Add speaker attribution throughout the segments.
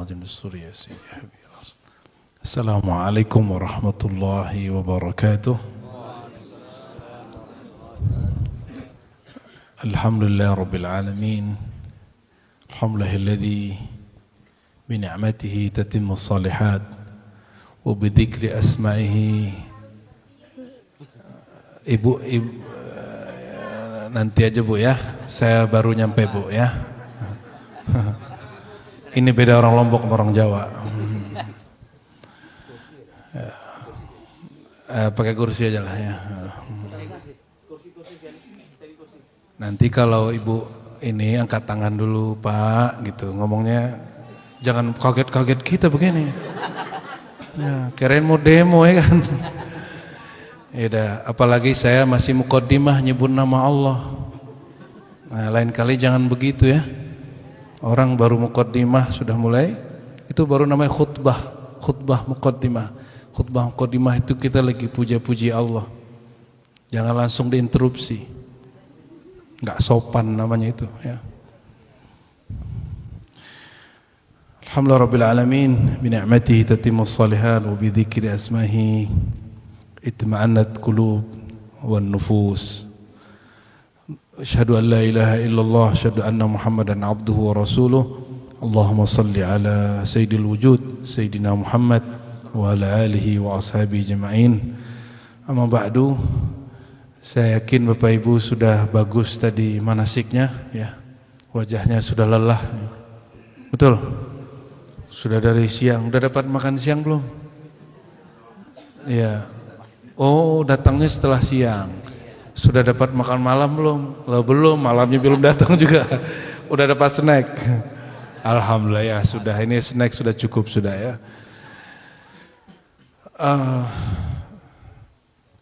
Speaker 1: الرجيم السوري يا سيدي حبيبي. السلام عليكم ورحمة الله وبركاته. الحمد لله رب العالمين. الحمد لله الذي بنعمته تتم الصالحات وبذكر أسمائه. Ibu, nanti aja Bu ya, saya baru nyampe Bu ya. Ini beda orang Lombok sama orang Jawa. Pakai kursi aja lah ya. Nanti kalau Ibu ini angkat tangan dulu Pak, gitu ngomongnya, jangan kaget-kaget kita begini. Ya, kirain mau demo ya kan. Ya, apalagi saya masih muqaddimah nyebut nama Allah. Nah, lain kali jangan begitu ya. Orang baru muqaddimah sudah mulai, itu baru namanya khutbah, khutbah muqaddimah. Khutbah muqaddimah itu kita lagi puja-puji Allah. Jangan langsung diinterupsi. Enggak sopan namanya itu ya. Alhamdulillah rabbil alamin, bi ni'matihi tatimmus shalihat wa bi dzikri asma'ihi itma'annat qulub wan nufus. Asyhadu an la ilaha illallah, asyhadu anna Muhammadan abduhu wa rasuluh. Allahumma salli ala sayyidil wujud sayyidina Muhammad wa ala alihi wa ashabihi jama'in. Amma ba'du. Saya yakin Bapak Ibu sudah bagus tadi manasiknya ya. Wajahnya sudah lelah. Betul? Sudah dari siang, udah dapat makan siang belum? Iya. Oh, datangnya setelah siang. Sudah dapat makan malam belum? Lah belum, malamnya belum datang juga. Udah dapat snack. Alhamdulillah ya, sudah ini snack sudah cukup sudah ya.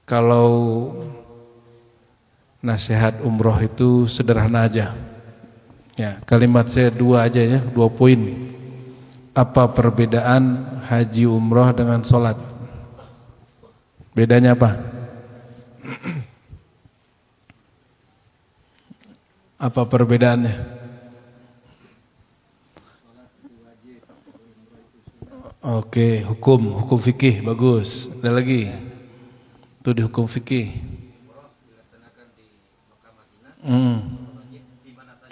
Speaker 1: Kalau nasihat umroh itu sederhana aja. Ya, kalimat saya dua aja ya, 2 poin. Apa perbedaan haji umroh dengan sholat? Bedanya apa? Apa perbedaannya? Oke, hukum fikih bagus. Ada lagi? Itu di hukum fikih.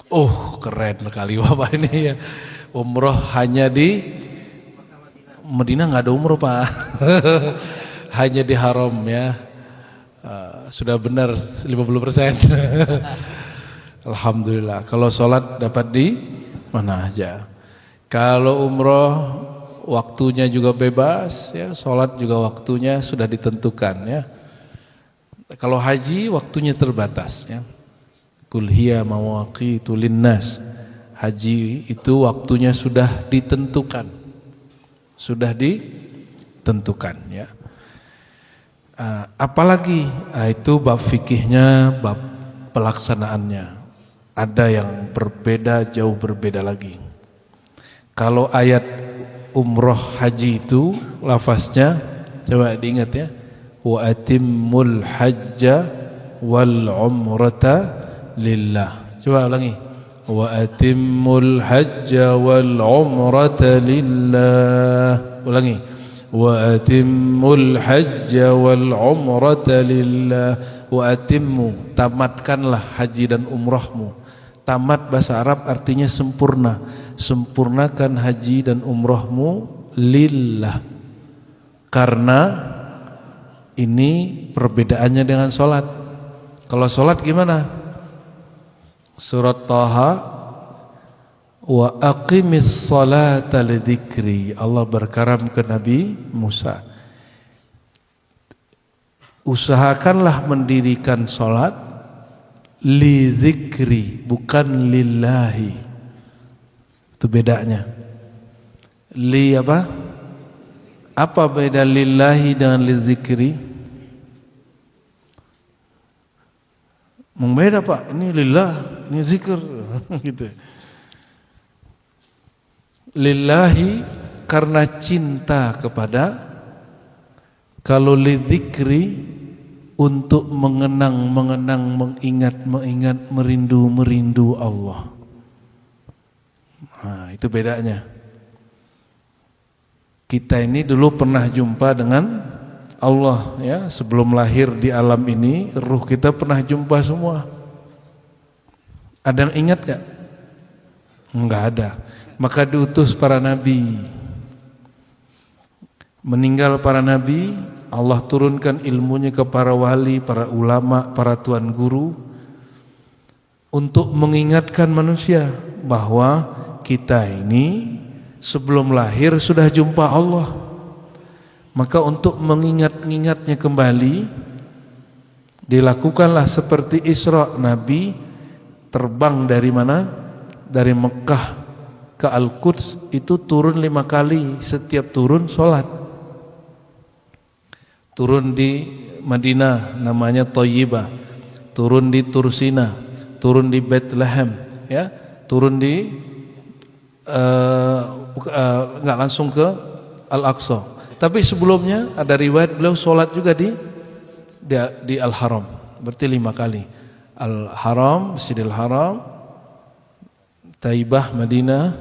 Speaker 1: Oh, keren sekali Bapak ini ya. Umroh hanya di Madinah, nggak ada umroh Pak. Hanya di haram ya. Sudah benar 50%. Alhamdulillah. Kalau sholat dapat di mana aja. Kalau umroh waktunya juga bebas ya, sholat juga waktunya sudah ditentukan ya. Kalau haji waktunya terbatas ya. Qul hiya mawaqitu linnas. Haji itu waktunya sudah ditentukan. Sudah ditentukan ya. Apalagi itu bab fikihnya, bab pelaksanaannya. Ada yang berbeda, jauh berbeda lagi. Kalau ayat umroh haji itu lafaznya coba diingat ya. Wa atimmul hajja wal umrata lillah. Coba ulangi. Wa atimmul hajja wal umrata lillah. Ulangi. Wa atimmul hajja wal umrata lillah. Wa atimmu, tamatkanlah haji dan umrahmu. Tamat bahasa Arab artinya sempurna. Sempurnakan haji dan umrahmu lillah. Karena ini perbedaannya dengan sholat. Kalau sholat gimana? Surat Taha, wa aqimis salata lidzikri. Allah berkaram ke Nabi Musa. Usahakanlah mendirikan sholat li zikri, bukan lillahi. Itu bedanya. Li apa? Apa beda lillahi dengan li zikri? Membeda Pak, ini lillah, ini zikir gitu. Lillahi karena cinta kepada, kalau li zikri untuk mengenang, mengingat, merindu Allah. Nah, itu bedanya. Kita ini dulu pernah jumpa dengan Allah ya, sebelum lahir di alam ini ruh kita pernah jumpa semua. Ada yang ingat gak? Enggak ada. Maka diutus para nabi. Meninggal para nabi, Allah turunkan ilmunya ke para wali, para ulama, para tuan guru untuk mengingatkan manusia bahwa kita ini sebelum lahir sudah jumpa Allah. Maka untuk mengingat-ingatnya kembali, dilakukanlah seperti Isra. Nabi terbang dari mana? Dari Mekah ke Al-Quds, itu turun 5 kali. Setiap turun sholat. Turun di Madinah namanya Thayyibah, turun di Tursina, turun di Bethlehem, ya, turun di nggak langsung ke Al-Aqsa. Tapi sebelumnya ada riwayat beliau sholat juga di Al-Haram, berarti 5 kali. Al-Haram, Masjidil Haram, Taibah, Madinah,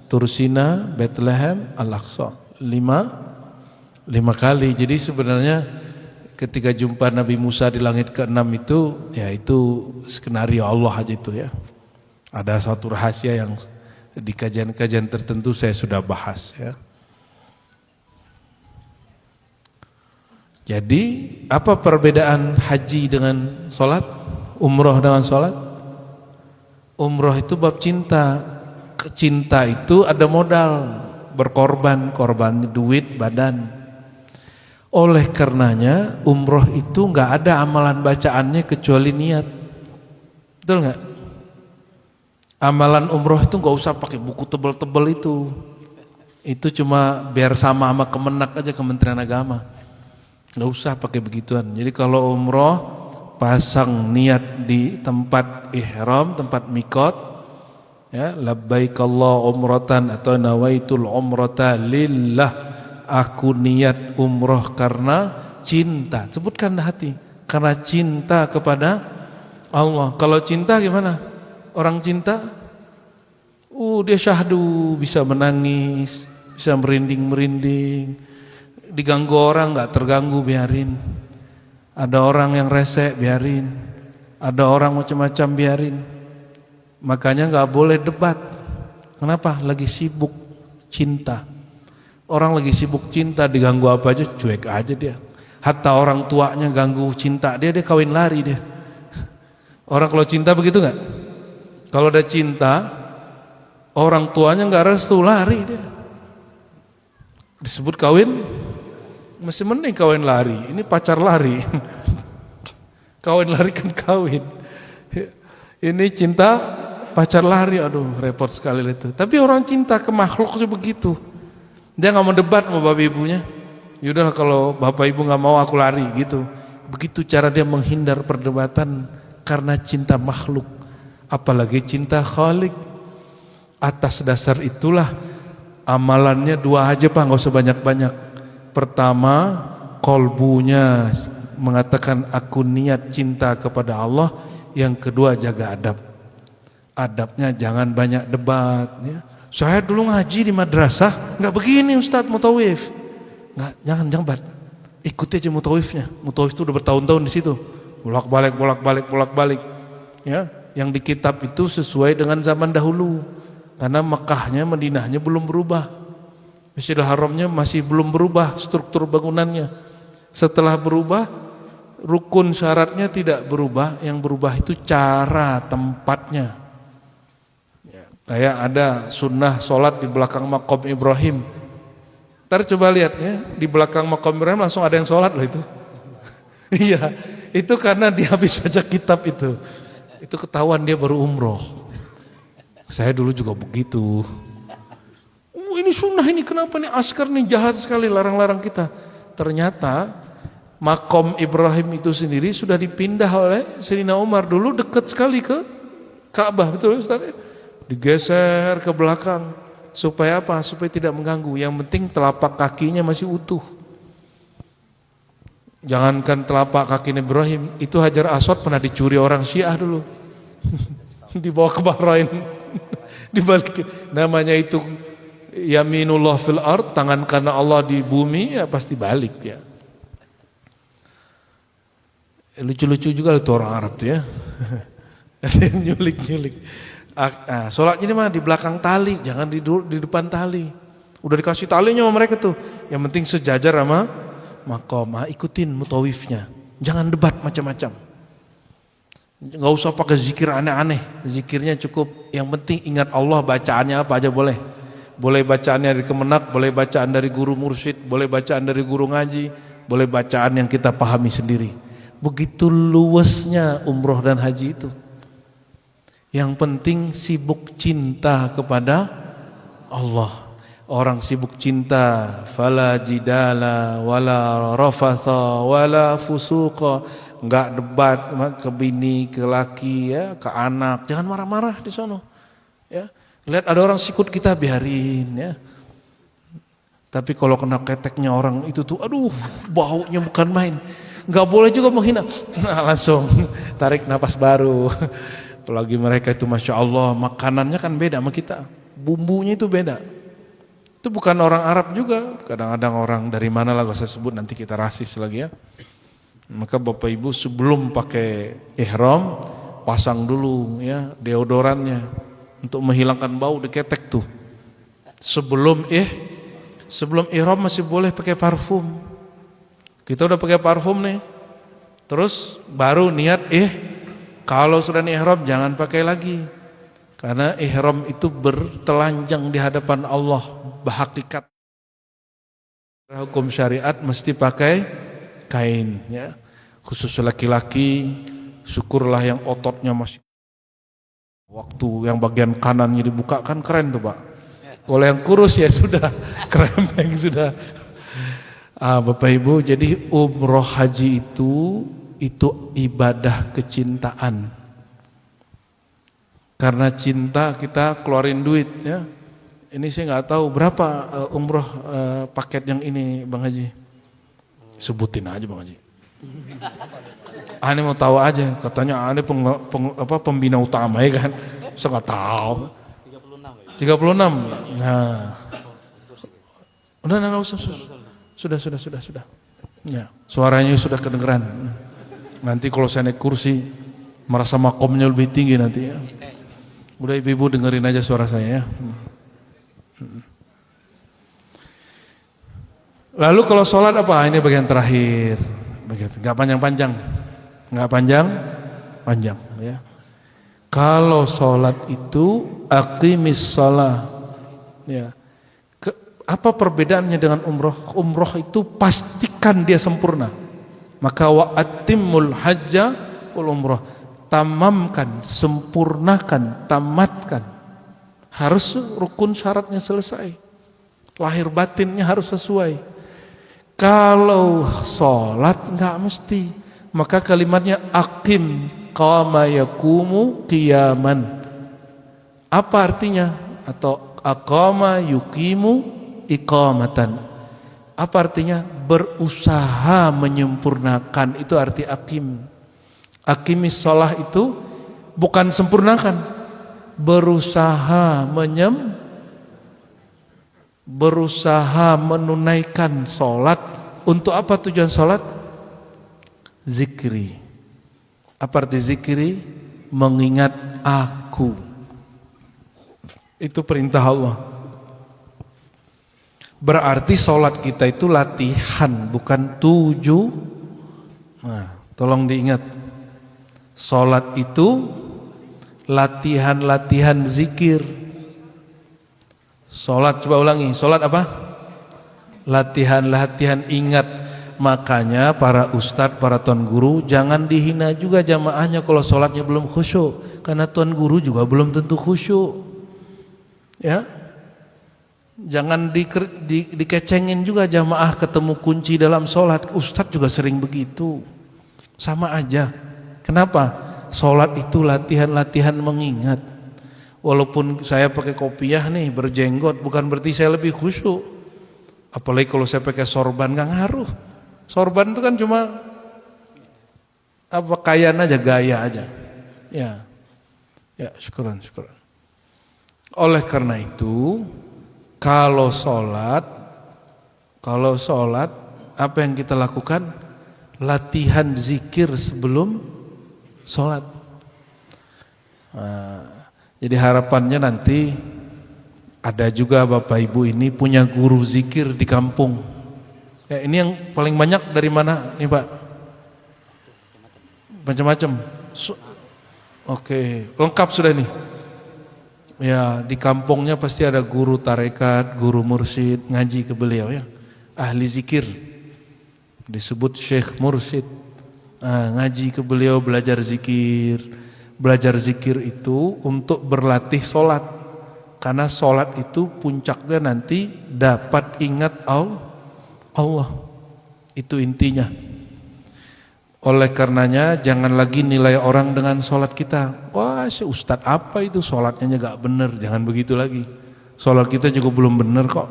Speaker 1: Tursina, Bethlehem, Al-Aqsa. 5 kali. Jadi sebenarnya ketika jumpa Nabi Musa di langit ke-6 itu, ya itu skenario Allah aja itu ya. Ada satu rahasia yang di kajian-kajian tertentu saya sudah bahas ya. Jadi apa perbedaan haji dengan sholat, umroh dengan sholat? Umroh itu bab cinta. Cinta itu ada modal, berkorban, korban duit, badan. Oleh karenanya umroh itu nggak ada amalan bacaannya kecuali niat. Betul nggak? Amalan umroh itu nggak usah pakai buku tebel-tebel itu. Itu cuma biar sama Kemenak aja, Kementerian Agama. Nggak usah pakai begituan. Jadi kalau umroh pasang niat di tempat ihram, tempat mikot, ya, labbaik Allah umratan atau nawaitul umrata lillah. Aku niat umroh karena cinta. Sebutkan hati. Karena cinta kepada Allah. Kalau cinta gimana? Orang cinta, dia syahdu, bisa menangis, bisa merinding-merinding. Diganggu orang nggak terganggu, biarin. Ada orang yang rese, biarin. Ada orang macam-macam, biarin. Makanya nggak boleh debat. Kenapa? Lagi sibuk cinta. Orang lagi sibuk cinta, diganggu apa aja cuek aja dia. Hatta orang tuanya ganggu cinta dia kawin lari dia. Orang kalau cinta begitu nggak? Kalau ada cinta, orang tuanya nggak restu, lari dia. Disebut kawin, masih mending kawin lari. Ini pacar lari. Kawin lari kan kawin. Ini cinta pacar lari, aduh repot sekali itu. Tapi orang cinta ke makhluk itu begitu. Dia nggak mau debat sama bapak ibunya. Yaudah kalau bapak ibu nggak mau aku lari gitu. Begitu cara dia menghindar perdebatan karena cinta makhluk. Apalagi cinta Khalik. Atas dasar itulah amalannya 2 aja Pak, nggak usah banyak-banyak. Pertama, kolbunya mengatakan aku niat cinta kepada Allah. Yang kedua, jaga adab. Adabnya jangan banyak debat ya. Saya dulu ngaji di madrasah nggak begini Ustadz mutawif. Nggak, jangan. Ikuti aja mutawifnya. Mutawif itu udah bertahun-tahun di situ. Bolak-balik. Ya, yang di kitab itu sesuai dengan zaman dahulu. Karena Mekahnya, Madinahnya belum berubah. Masjidil Haramnya masih belum berubah struktur bangunannya. Setelah berubah, rukun syaratnya tidak berubah. Yang berubah itu cara tempatnya. Kayak ada sunnah sholat di belakang makom Ibrahim. Ntar coba lihat ya, di belakang makom Ibrahim langsung ada yang sholat loh itu. Iya, itu karena dia habis baca kitab itu. Itu ketahuan dia baru umroh. Saya dulu juga begitu. Ini sunnah ini, kenapa nih askar nih jahat sekali, larang-larang kita. Ternyata makom Ibrahim itu sendiri sudah dipindah oleh Sayyidina Umar. Dulu dekat sekali ke Ka'bah, betul Ustaz? Digeser ke belakang. Supaya apa? Supaya tidak mengganggu. Yang penting telapak kakinya masih utuh. Jangankan telapak kaki Ibrahim, itu Hajar Aswad pernah dicuri orang Syiah dulu. Dibawa ke Bahrain. Dibalikin. Namanya itu yaminullah fil ard, tangan kanan Allah di bumi, ya pasti balik ya. Lucu-lucu juga itu orang Arab tuh ya. Ada yang nyulik-nyulik. Sholat ini mah di belakang tali, jangan di depan tali. Udah dikasih talinya sama mereka tuh. Yang penting sejajar sama maqam. Ikutin mutawifnya. Jangan debat macam-macam. Nggak usah pakai zikir aneh-aneh. Zikirnya cukup. Yang penting ingat Allah, bacaannya apa aja boleh. Boleh bacaannya dari kemenak, boleh bacaan dari guru mursyid, boleh bacaan dari guru ngaji, boleh bacaan yang kita pahami sendiri. Begitu luasnya umroh dan haji itu. Yang penting sibuk cinta kepada Allah. Orang sibuk cinta, fala jidala wala rafatha wala fusuqa, enggak debat ke bini, ke laki ya, ke anak. Jangan marah-marah di sono. Ya. Lihat ada orang sikut kita biarin ya. Tapi kalau kena keteknya orang itu tuh aduh, baunya bukan main. Enggak boleh juga menghina. Nah, langsung tarik napas baru. Apalagi mereka itu Masya Allah, makanannya kan beda sama kita. Bumbunya itu beda. Itu bukan orang Arab juga. Kadang-kadang orang dari mana lah, gak usah sebut, nanti kita rasis lagi ya. Maka Bapak Ibu sebelum pakai ihram, pasang dulu ya deodorannya. Untuk menghilangkan bau diketek tuh. Sebelum ihram masih boleh pakai parfum. Kita udah pakai parfum nih. Terus baru niat kalau sudah ihram jangan pakai lagi. Karena ihram itu bertelanjang di hadapan Allah, berhakikat. Hukum syariat mesti pakai kain ya. Khusus laki-laki, syukurlah yang ototnya masih, waktu yang bagian kanannya dibuka kan keren tuh Pak. Kalau yang kurus ya sudah krempeng sudah. Bapak Ibu, jadi umroh haji itu ibadah kecintaan. Karena cinta kita keluarin duit ya. Ini saya nggak tahu berapa umroh paket yang ini Bang Haji. Sebutin aja Bang Haji. Ane mau tahu aja, katanya Ane pembina utama ya kan. Saya nggak tahu. 36. Nah. Udah sudah. Ya, suaranya sudah kedengeran. Nanti kalau saya naik kursi merasa makomnya lebih tinggi nanti ya. Udah ibu-ibu dengerin aja suara saya ya. Lalu kalau sholat apa? Ini bagian terakhir. Enggak panjang-panjang. Enggak panjang ya. Kalau sholat itu aqimis shalah. Ya. Apa perbedaannya dengan umroh? Umroh itu pastikan dia sempurna. Maka wa atimul hajja wal umroh. Tamamkan, sempurnakan, tamatkan. Harus rukun syaratnya selesai. Lahir batinnya harus sesuai. Kalau sholat enggak mesti. Maka kalimatnya aqim qama yakumu qiyaman. Apa artinya? Atau aqama yuqimu iqamatan. Apa artinya? Berusaha menyempurnakan, itu arti aqim. Aqimis shalah itu bukan sempurnakan, berusaha menunaikan sholat. Untuk apa tujuan sholat? Zikri. Apa arti zikri? Mengingat aku. Itu perintah Allah. Berarti sholat kita itu latihan, bukan tuju. Nah, tolong diingat. Sholat itu latihan-latihan zikir. Sholat, coba ulangi. Sholat apa? Latihan-latihan ingat. Makanya para ustadz, para tuan guru jangan dihina juga jamaahnya kalau sholatnya belum khusyuk. Karena tuan guru juga belum tentu khusyuk. Ya, jangan dikecengin juga jamaah ketemu kunci dalam sholat. Ustadz juga sering begitu. Sama aja. Kenapa? Sholat itu latihan-latihan mengingat. Walaupun saya pakai kopiah nih, berjenggot, bukan berarti saya lebih khusyuk. Apalagi kalau saya pakai sorban, gak ngaruh. Sorban itu kan cuma pakaian aja, gaya aja. Ya, syukuran. Oleh karena itu, Kalau sholat apa yang kita lakukan? Latihan zikir sebelum sholat. Jadi harapannya nanti ada juga Bapak Ibu ini punya guru zikir di kampung. Ya, ini yang paling banyak dari mana nih Pak? Macam-macam. Oke, lengkap sudah nih. Ya, di kampungnya pasti ada guru tarekat, guru mursyid, ngaji ke beliau ya. Ahli zikir. Disebut Syekh Mursyid. Ngaji ke beliau, belajar zikir. Belajar zikir itu untuk berlatih sholat. Karena sholat itu puncaknya nanti dapat ingat Allah. Itu intinya. Oleh karenanya jangan lagi nilai orang dengan sholat kita. Wah, si ustadz apa itu sholatnya gak bener. Jangan begitu lagi. Sholat kita juga belum bener kok.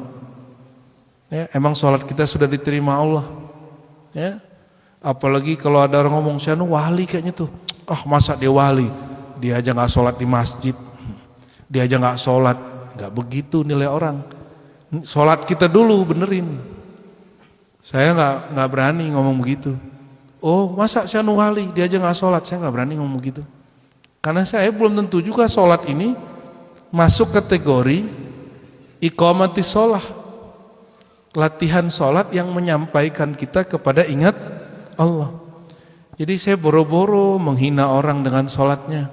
Speaker 1: Ya, emang sholat kita sudah diterima Allah. Ya, apalagi kalau ada orang ngomong saya wali kayaknya tuh. Masa dia wali? Dia aja gak sholat di masjid. Dia aja gak sholat. Gak begitu nilai orang. Sholat kita dulu benerin. Saya gak berani ngomong begitu. Masa saya wali, dia aja gak sholat. Saya gak berani ngomong gitu. Karena saya belum tentu juga sholat ini masuk kategori iqamatis sholah. Latihan sholat yang menyampaikan kita kepada ingat Allah. Jadi saya boro-boro menghina orang dengan sholatnya.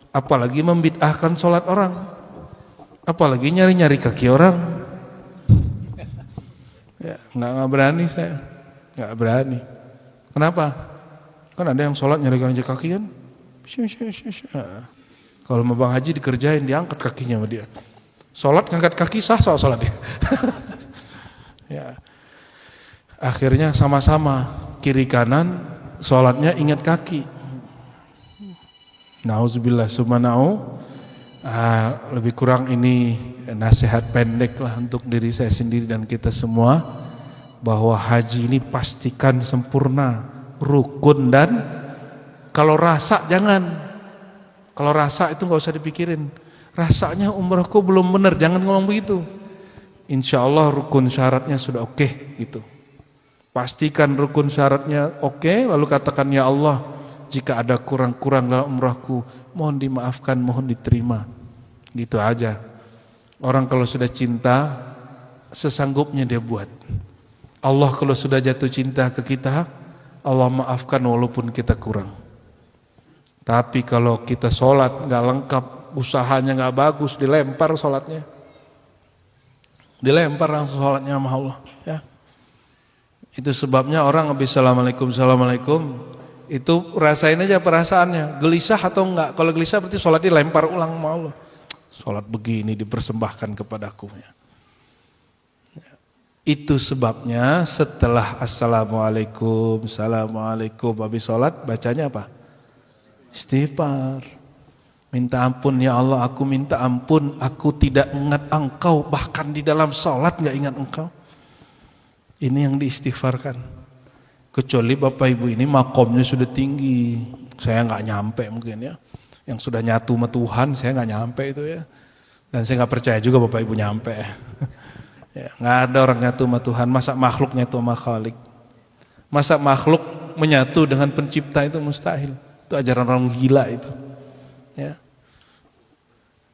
Speaker 1: Apalagi membid'ahkan sholat orang. Apalagi nyari-nyari kaki orang. Ya, gak berani saya. Gak berani. Kenapa? Kan ada yang sholat nyari kaki kan? Kalau mau Bang Haji dikerjain, diangkat kakinya sama dia. Sholat ngangkat kaki sah sholat dia. Ya. Akhirnya sama-sama kiri kanan sholatnya ingat kaki. Nauzubillah sumana'u. Lebih kurang ini nasihat pendek lah untuk diri saya sendiri dan kita semua, bahwa haji ini pastikan sempurna, rukun, dan kalau rasa jangan. Kalau rasa itu nggak usah dipikirin. Rasanya umrahku belum benar, jangan ngomong begitu. Insya Allah rukun syaratnya sudah oke gitu. Pastikan rukun syaratnya oke, lalu katakan ya Allah, jika ada kurang-kurang dalam umrahku, mohon dimaafkan, mohon diterima. Gitu aja. Orang kalau sudah cinta, sesanggupnya dia buat. Allah kalau sudah jatuh cinta ke kita, Allah maafkan walaupun kita kurang. Tapi kalau kita sholat nggak lengkap, usahanya nggak bagus, dilempar sholatnya. Dilempar langsung sholatnya sama Allah. Ya. Itu sebabnya orang habis assalamualaikum, itu rasain aja perasaannya, gelisah atau enggak. Kalau gelisah berarti sholat dilempar ulang sama Allah. Sholat begini dipersembahkan kepadaku. Ya. Itu sebabnya setelah assalamualaikum, habis sholat bacanya apa? Istighfar. Minta ampun ya Allah, aku minta ampun, aku tidak ingat engkau, bahkan di dalam sholat gak ingat engkau. Ini yang diistighfarkan. Kecuali Bapak Ibu ini makomnya sudah tinggi, saya gak nyampe mungkin ya. Yang sudah nyatu sama Tuhan, saya gak nyampe itu ya. Dan saya gak percaya juga Bapak Ibu nyampe ya. Gak ada orang nyatu sama Tuhan, masa makhluk nyatu sama Khalik. Masa makhluk menyatu dengan pencipta itu mustahil. Itu ajaran orang gila itu. Ya.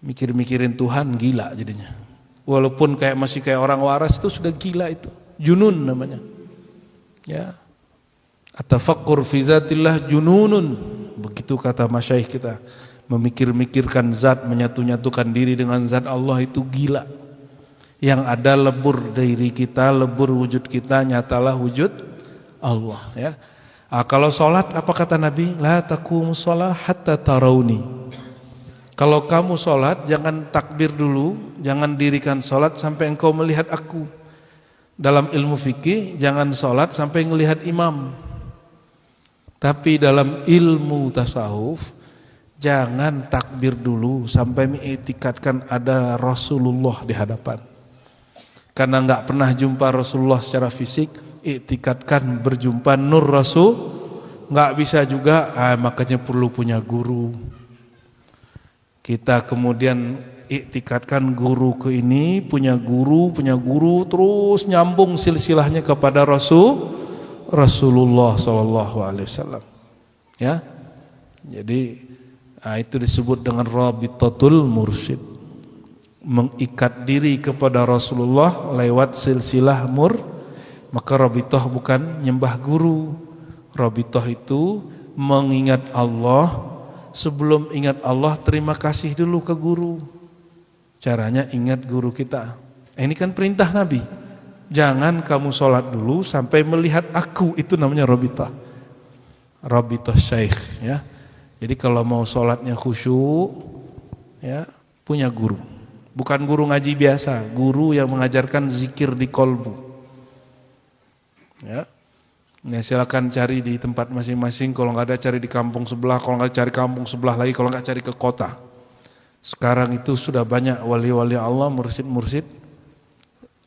Speaker 1: Mikir-mikirin Tuhan gila jadinya. Walaupun masih kayak orang waras itu sudah gila itu. Junun namanya. Ya. Atafakkur fi zatillah jununun. Begitu kata masyayikh kita. Memikir-mikirkan zat, menyatu-nyatukan diri dengan zat Allah itu gila. Yang ada lebur diri kita, lebur wujud kita, nyatalah wujud Allah. Ya. Kalau sholat apa kata Nabi? La taqumus shalah hatta tarawni. Kalau kamu sholat jangan takbir dulu, jangan dirikan sholat sampai engkau melihat aku. Dalam ilmu fikih jangan sholat sampai melihat imam. Tapi dalam ilmu tasawuf jangan takbir dulu sampai mengiktikadkan ada Rasulullah di hadapan. Karena enggak pernah jumpa Rasulullah secara fisik, iktikadkan berjumpa nur Rasul. Enggak bisa juga, makanya perlu punya guru. Kita kemudian iktikadkan guru ke ini, punya guru, terus nyambung silsilahnya kepada Rasulullah sallallahu alaihi wasallam. Ya. Jadi itu disebut dengan rabitatul mursyid. Mengikat diri kepada Rasulullah lewat silsilah maka rabitah bukan nyembah guru. Rabitah itu mengingat Allah. Sebelum ingat Allah, terima kasih dulu ke guru. Caranya ingat guru kita. Ini kan perintah Nabi. Jangan kamu sholat dulu sampai melihat aku. Itu namanya rabitah. Rabitah syekh. Ya. Jadi kalau mau sholatnya khusyuk, ya, punya guru. Bukan guru ngaji biasa. Guru yang mengajarkan zikir di kolbu. Ya. Ya, silakan cari di tempat masing-masing. Kalau nggak ada cari di kampung sebelah, kalau nggak cari kampung sebelah lagi, kalau nggak cari ke kota. Sekarang itu sudah banyak wali-wali Allah, mursyid-mursyid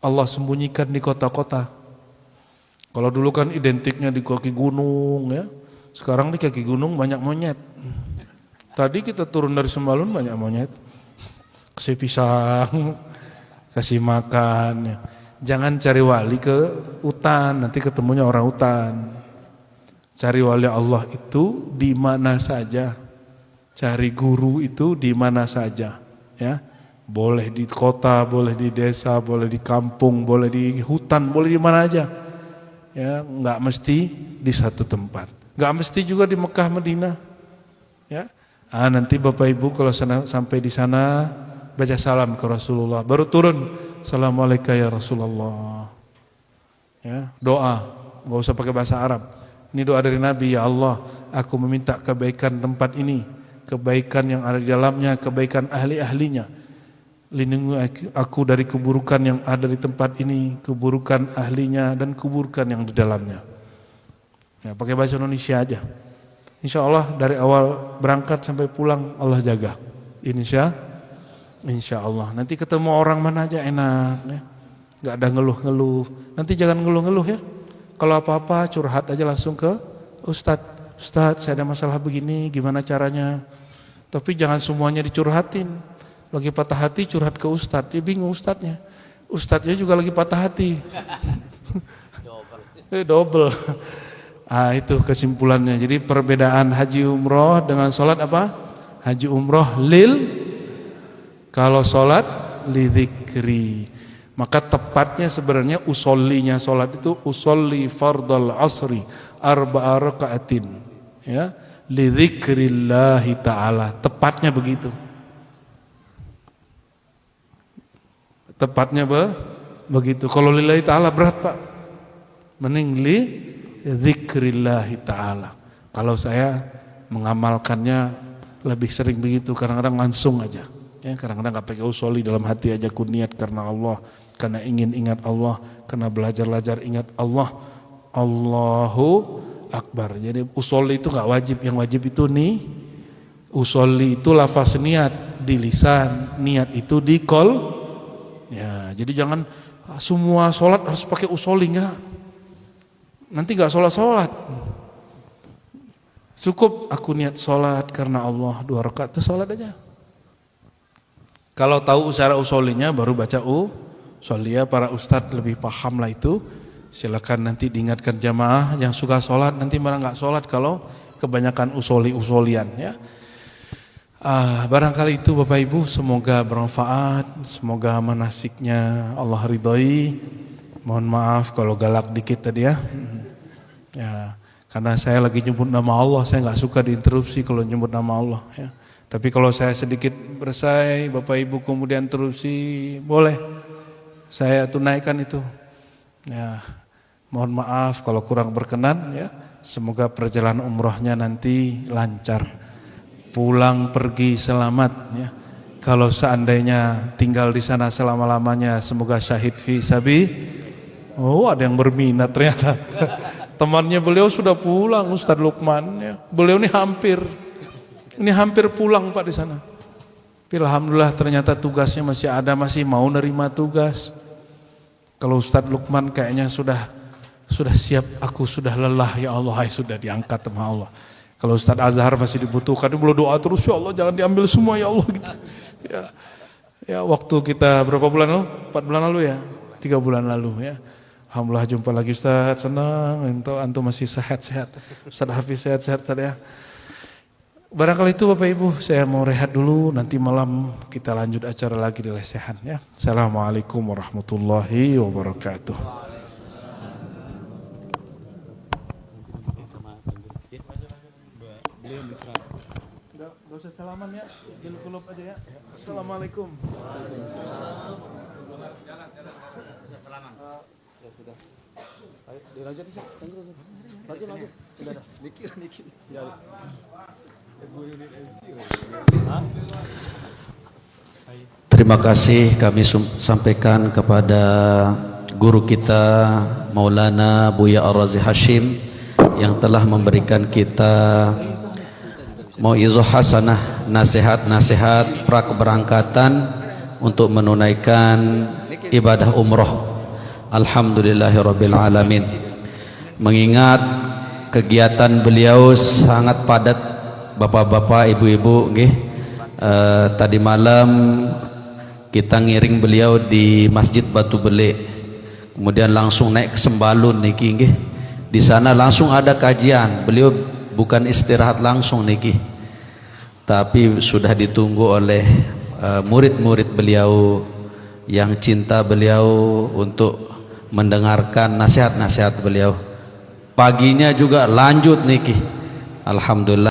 Speaker 1: Allah sembunyikan di kota-kota. Kalau dulu kan identiknya di kaki gunung, ya. Sekarang di kaki gunung banyak monyet. Tadi kita turun dari Sembalun banyak monyet. Kasih pisang, kasih makan. Ya. Jangan cari wali ke hutan, nanti ketemunya orang hutan. Cari wali Allah itu di mana saja. Cari guru itu di mana saja, ya. Boleh di kota, boleh di desa, boleh di kampung, boleh di hutan, boleh di mana aja. Ya, enggak mesti di satu tempat. Enggak mesti juga di Mekah, Madinah. Ya. Nanti Bapak Ibu kalau sampai di sana baca salam ke Rasulullah, baru turun. Assalamualaikum ya Rasulullah. Ya, doa, enggak usah pakai bahasa Arab. Ini doa dari Nabi, ya Allah, aku meminta kebaikan tempat ini, kebaikan yang ada di dalamnya, kebaikan ahli-ahlinya. Lindungi aku dari keburukan yang ada di tempat ini, keburukan ahlinya dan keburukan yang di dalamnya. Ya, pakai bahasa Indonesia aja. Insya Allah dari awal berangkat sampai pulang Allah jaga. Insya Allah. Nanti ketemu orang mana aja enak, ya. Gak ada ngeluh-ngeluh. Nanti jangan ngeluh-ngeluh ya. Kalau apa-apa curhat aja langsung ke Ustadz. Ustadz, saya ada masalah begini, gimana caranya? Tapi jangan semuanya dicurhatin. Lagi patah hati curhat ke Ustadz, dia bingung Ustadznya. Ustadznya juga lagi patah hati. Double. Itu kesimpulannya. Jadi perbedaan haji umroh dengan sholat apa? Haji umroh kalau sholat lidzikri. Maka tepatnya sebenarnya usollinya sholat itu usolli fardal asri arba'a raka'atin, ya, lidzikrillahi ta'ala. Tepatnya begitu. Tepatnya begitu. Kalau lillahi ta'ala berat Pak. Mending li dzikrillahi ta'ala. Kalau saya mengamalkannya lebih sering begitu, kadang-kadang langsung aja. Ya, kadang-kadang gak pakai usolli, dalam hati aja ku niat karena Allah, karena ingin ingat Allah, karena belajar ingat Allah. Allahu Akbar. Jadi usolli itu gak wajib, yang wajib itu nih usolli itu lafaz niat di lisan, niat itu di kol. Ya, jadi jangan semua sholat harus pakai usolli, enggak. Nanti gak sholat. Cukup aku niat sholat karena Allah 2 rakaat itu sholat aja. Kalau tahu usaha usollinya baru baca usolliya. Para ustadz lebih paham lah itu. Silakan nanti diingatkan jamaah yang suka sholat nanti malah nggak sholat kalau kebanyakan usollian, ya. Barangkali itu Bapak Ibu, semoga bermanfaat, semoga manasiknya Allah ridhoi. Mohon maaf kalau galak dikit tadi ya. Ya, karena saya lagi nyebut nama Allah, saya nggak suka diinterupsi kalau nyebut nama Allah, ya. Tapi kalau saya sedikit bersai, Bapak Ibu kemudian terupsi, boleh saya tunaikan itu. Ya, mohon maaf kalau kurang berkenan, ya. Semoga perjalanan umrohnya nanti lancar, pulang pergi selamat, ya. Kalau seandainya tinggal di sana selama-lamanya, semoga syahid fi sabi. Oh, ada yang berminat ternyata. Temannya beliau sudah pulang, Ustadz Lukman, ya. Beliau ini hampir pulang Pak di sana. Tapi alhamdulillah ternyata tugasnya masih ada, masih mau nerima tugas. Kalau Ustadz Lukman kayaknya sudah siap, aku sudah lelah ya Allah, sudah diangkat sama Allah. Kalau Ustadz Azhar masih dibutuhkan, dia belum doa terus, ya Allah jangan diambil semua ya Allah gitu. Ya. Ya, waktu kita berapa bulan lalu? 4 bulan lalu ya? 3 bulan lalu ya. Alhamdulillah jumpa lagi Ustaz, senang antum masih sehat-sehat. Ustaz Hafiz sehat-sehat Ustaz ya. Barangkali itu Bapak Ibu, saya mau rehat dulu, nanti malam kita lanjut acara lagi di lesehan ya. Assalamualaikum warahmatullahi wabarakatuh. Gak usah salaman ya, gelap-gelap aja ya. Assalamualaikum. Ya sudah. Ayo dilanjut sih. Maju. Sudah dah. Dikir. Ya.
Speaker 2: Terima kasih kami sampaikan kepada guru kita Maulana Buya Ar-Razi Hashim yang telah memberikan kita mau'izah hasanah, nasihat-nasihat prakeberangkatan untuk menunaikan ibadah umroh. Alhamdulillahirabbil alamin. Mengingat kegiatan beliau sangat padat, bapak-bapak, ibu-ibu, nggih. Tadi malam kita ngiring beliau di Masjid Batu Belik. Kemudian langsung naik ke Sembalun niki nggih. Di sana langsung ada kajian. Beliau bukan istirahat langsung niki. Tapi sudah ditunggu oleh murid-murid beliau yang cinta beliau untuk mendengarkan nasihat-nasihat beliau. Paginya juga lanjut niki. Alhamdulillah.